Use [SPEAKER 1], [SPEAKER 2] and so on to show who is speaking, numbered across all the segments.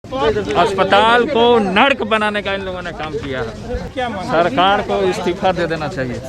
[SPEAKER 1] अस्पताल को नर्क बनाने का इन लोगों ने काम किया है। सरकार को इस्तीफा दे देना चाहिए।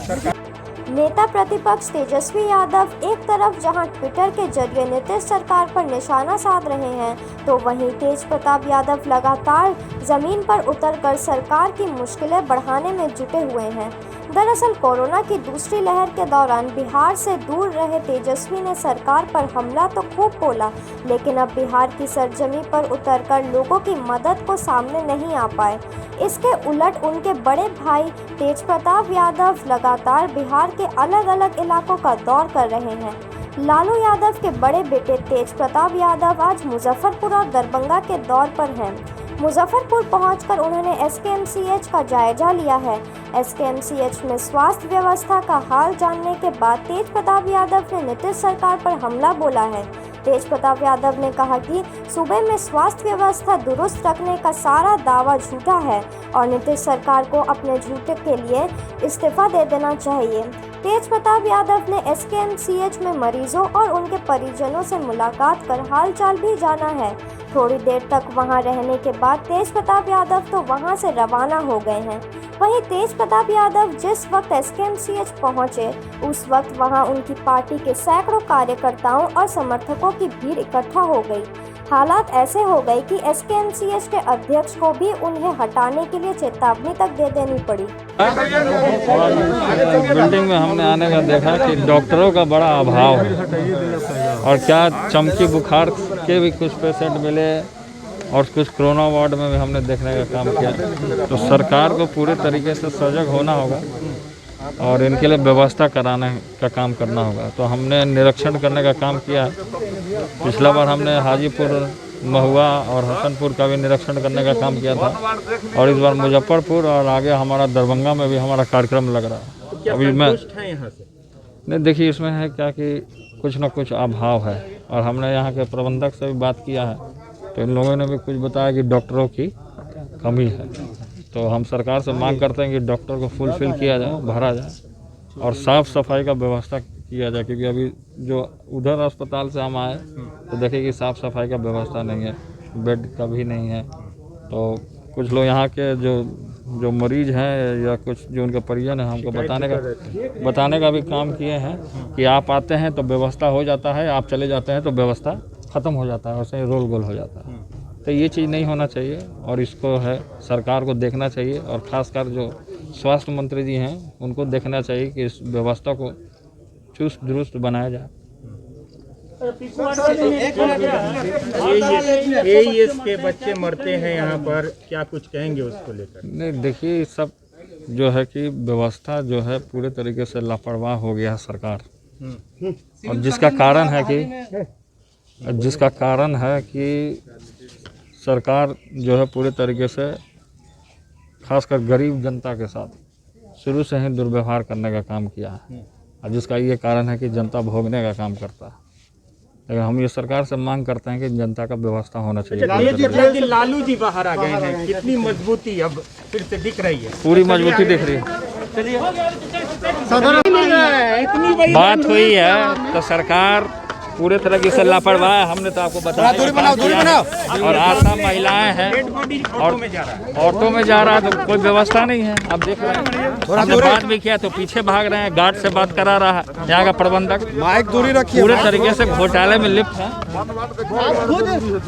[SPEAKER 2] नेता प्रतिपक्ष तेजस्वी यादव एक तरफ जहां ट्विटर के जरिए नीतीश सरकार पर निशाना साध रहे हैं, तो वहीं तेज प्रताप यादव लगातार जमीन पर उतरकर सरकार की मुश्किलें बढ़ाने में जुटे हुए हैं। दरअसल कोरोना की दूसरी लहर के दौरान बिहार से दूर रहे तेजस्वी ने सरकार पर हमला तो खूब बोला, लेकिन अब बिहार की सरजमी पर उतरकर लोगों की मदद को सामने नहीं आ पाए। इसके उलट उनके बड़े भाई तेज प्रताप यादव लगातार बिहार के अलग अलग इलाकों का दौर कर रहे हैं। लालू यादव के बड़े बेटे तेज प्रताप यादव आज मुजफ्फरपुर और दरभंगा के दौर पर हैं। मुजफ्फरपुर पहुंचकर उन्होंने एसकेएमसीएच का जायजा लिया है। एसकेएमसीएच में स्वास्थ्य व्यवस्था का हाल जानने के बाद तेज प्रताप यादव ने नीतीश सरकार पर हमला बोला है। तेज प्रताप यादव ने कहा कि सूबे में स्वास्थ्य व्यवस्था दुरुस्त रखने का सारा दावा झूठा है और नीतीश सरकार को अपने झूठे के लिए इस्तीफा दे देना चाहिए। तेज प्रताप यादव ने एसकेएमसीएच में मरीजों और उनके परिजनों से मुलाकात कर हालचाल भी जाना है। थोड़ी देर तक वहां रहने के बाद तेज प्रताप यादव तो वहां से रवाना हो गए हैं। वहीं तेज प्रताप यादव जिस वक्त एसकेएमसीएच पहुंचे, उस वक्त वहां उनकी पार्टी के सैकड़ों कार्यकर्ताओं और समर्थकों की भीड़ इकट्ठा हो गई। हालात ऐसे हो गए कि एसकेएमसीएच के अध्यक्ष को भी उन्हें हटाने के लिए चेतावनी तक दे देनी पड़ी।
[SPEAKER 1] बिल्डिंग में हमने आने का देखा कि डॉक्टरों का बड़ा अभाव है और क्या चमकी बुखार के भी कुछ पेशेंट मिले और कुछ कोरोना वार्ड में भी हमने देखने का काम किया। तो सरकार को पूरे तरीके से सजग होना होगा और इनके लिए व्यवस्था कराने का काम करना होगा। तो हमने निरीक्षण करने का काम किया। पिछला बार हमने हाजीपुर, महुआ और हसनपुर का भी निरीक्षण करने का काम किया था और इस बार मुजफ्फरपुर और आगे हमारा दरभंगा में भी हमारा कार्यक्रम लग रहा है।
[SPEAKER 3] तो अभी मैं
[SPEAKER 1] नहीं, देखिए इसमें है क्या कि कुछ ना कुछ अभाव है और हमने यहाँ के प्रबंधक से भी बात किया है, तो इन लोगों ने भी कुछ बताया कि डॉक्टरों की कमी है। तो हम सरकार से मांग करते हैं कि डॉक्टर को फुलफिल किया जाए, भरा जाए और साफ़ सफाई का व्यवस्था किया जाए, क्योंकि अभी जो उधर अस्पताल से हम आए तो देखे कि साफ़ सफाई का व्यवस्था नहीं है, बेड का भी नहीं है। तो कुछ लोग यहाँ के जो मरीज हैं या कुछ जो उनके परिजन हैं, हमको बताने का भी काम किए हैं कि आप आते हैं तो व्यवस्था हो जाता है, आप चले जाते हैं तो व्यवस्था ख़त्म हो जाता है, वैसे रोल गोल हो जाता है। तो ये चीज़ नहीं होना चाहिए और इसको है सरकार को देखना चाहिए और ख़ासकर जो स्वास्थ्य मंत्री जी हैं उनको देखना चाहिए कि इस व्यवस्था को चुस्त दुरुस्त बनाया जाए।
[SPEAKER 3] एईएस के बच्चे मरते हैं यहाँ पर, क्या कुछ कहेंगे उसको लेकर?
[SPEAKER 1] नहीं, देखिए सब जो है कि व्यवस्था जो है पूरे तरीके से लापरवाह हो गया है सरकार, और जिसका कारण है कि सरकार जो है पूरे तरीके से खासकर गरीब जनता के साथ शुरू से ही दुर्व्यवहार करने का काम किया है और जिसका ये कारण है कि जनता भोगने का काम करता है। लेकिन हम ये सरकार से मांग करते हैं कि जनता का व्यवस्था होना चाहिए।
[SPEAKER 3] लालू जी बाहर आ गए हैं, कितनी मजबूती अब फिर से दिख रही है?
[SPEAKER 1] पूरी मजबूती दिख रही है। बात हुई है तो सरकार पूरे तरीके से लापरवाह है। हमने तो आपको बताया और आशा महिलाएं हैं और ऑटो में जा रहा है तो कोई व्यवस्था नहीं है। आप देख रहे हैं, हमने बात भी किया तो पीछे भाग रहे हैं, गार्ड से बात करा रहा है यहाँ का प्रबंधक। माइक दूरी रखिए। पूरे तरीके से घोटाले में लिप्त है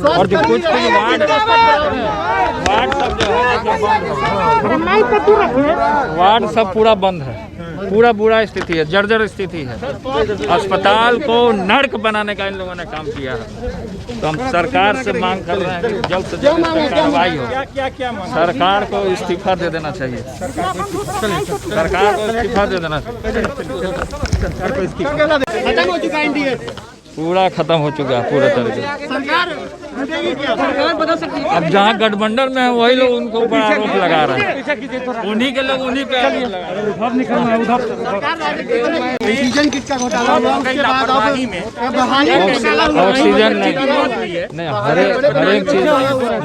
[SPEAKER 1] और जो कुछ वार्ड सब जो है वार्ड सब पूरा बंद है, पूरा बुरा स्थिति है, जर्जर स्थिति है। अस्पताल को नर्क बनाने का इन लोगों ने काम किया है। तो हम सरकार से मांग कर रहे हैं कि जल्द से जल्द इस पर कार्रवाई हो। सरकार को इस्तीफा दे देना चाहिए। सरकार को इस्तीफा दे देना चाहिए। पूरा खत्म हो चुका है पूरे तरीके से। अब जहाँ गठबंधन में है वही लोग उनको ऊपर आरोप लगा रहे हैं, उन्हीं के लोग उन्हीं पे आरोप लगा रहे हैं। उधर निकलना है, उधर ऑक्सीजन किसका घोटाला हुआ उसके बाद ऑक्सीजन नहीं, हर एक चीज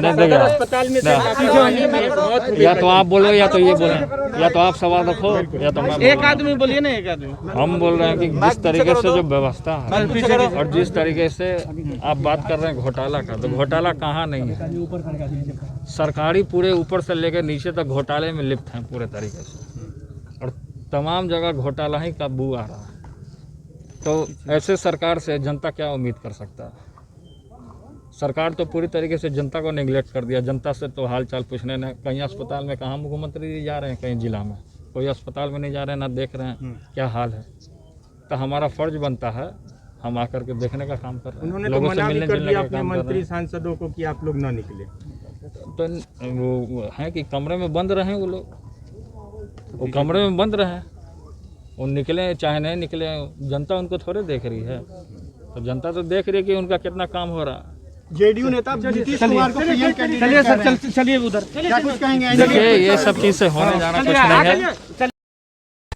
[SPEAKER 1] नहीं देगा। या तो आप बोलो या तो ये बोले, या तो आप सवाल रखो या तो मैं।
[SPEAKER 3] एक आदमी बोलिए ना, एक आदमी।
[SPEAKER 1] हम बोल रहे हैं कि जिस तरीके से जो व्यवस्था है और जिस तरीके से आप बात कर रहे हैं घोटाला का, तो तो घोटाला कहाँ नहीं है। सरकारी पूरे ऊपर से लेकर नीचे तक घोटाले में लिप्त हैं पूरे तरीके से, और तमाम जगह घोटाला ही का बू आ रहा है। तो ऐसे सरकार से जनता क्या उम्मीद कर सकता है। सरकार तो पूरी तरीके से जनता को नेग्लेक्ट कर दिया। जनता से तो हाल चाल पूछने न, कहीं अस्पताल में कहाँ मुख्यमंत्री जी जा रहे हैं, कहीं जिला में कोई अस्पताल में नहीं जा रहे हैं, ना देख रहे हैं क्या हाल है। तो हमारा फर्ज बनता है हम आकर के देखने का काम कर रहे हैं।
[SPEAKER 3] उन्होंने तो मना भी कर दिया अपने मंत्री सांसदों को कि आप लोग ना निकले।
[SPEAKER 1] तो वो है कि कमरे में बंद रहे वो लोग, वो कमरे में बंद रहे, वो निकले चाहे नहीं निकले, जनता उनको थोड़े देख रही है। तो जनता तो देख रही है कि उनका कितना काम हो रहा है।
[SPEAKER 4] जेडीयू नेता नीतीश कुमार को पीएम कैंडिडेट चलिए उधर क्या कुछ कहेंगे?
[SPEAKER 1] देखिए ये सब चीज़ से होने जाना कुछ नहीं है।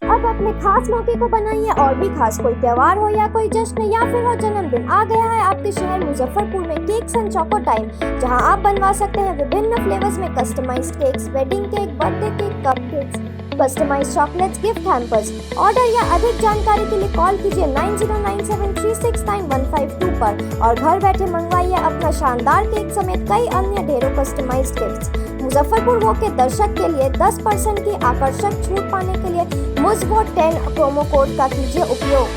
[SPEAKER 2] अब अपने खास मौके को बनाइए और भी खास, कोई त्योहार हो या कोई जश्न या फिर हो जन्मदिन, आ गया है आपके शहर मुजफ्फरपुर में केक्स एंड चोको टाइम, जहां आप बनवा सकते हैं विभिन्न फ्लेवर्स में customised cakes, wedding cake, birthday cake, cup cakes, customised chocolates, gift hampers. Order या अधिक जानकारी के लिए कॉल कीजिए 9097369152 पर और घर बैठे मंगवाइए अपना शानदार केक समेत कई अन्य ढेरों कस्टमाइज्ड गिफ्ट्स। मुजफ्फरपुर वो के दर्शक के लिए 10% की आकर्षक छूट पाने के लिए मुझ वो 10 प्रोमो कोड का कीजिए उपयोग।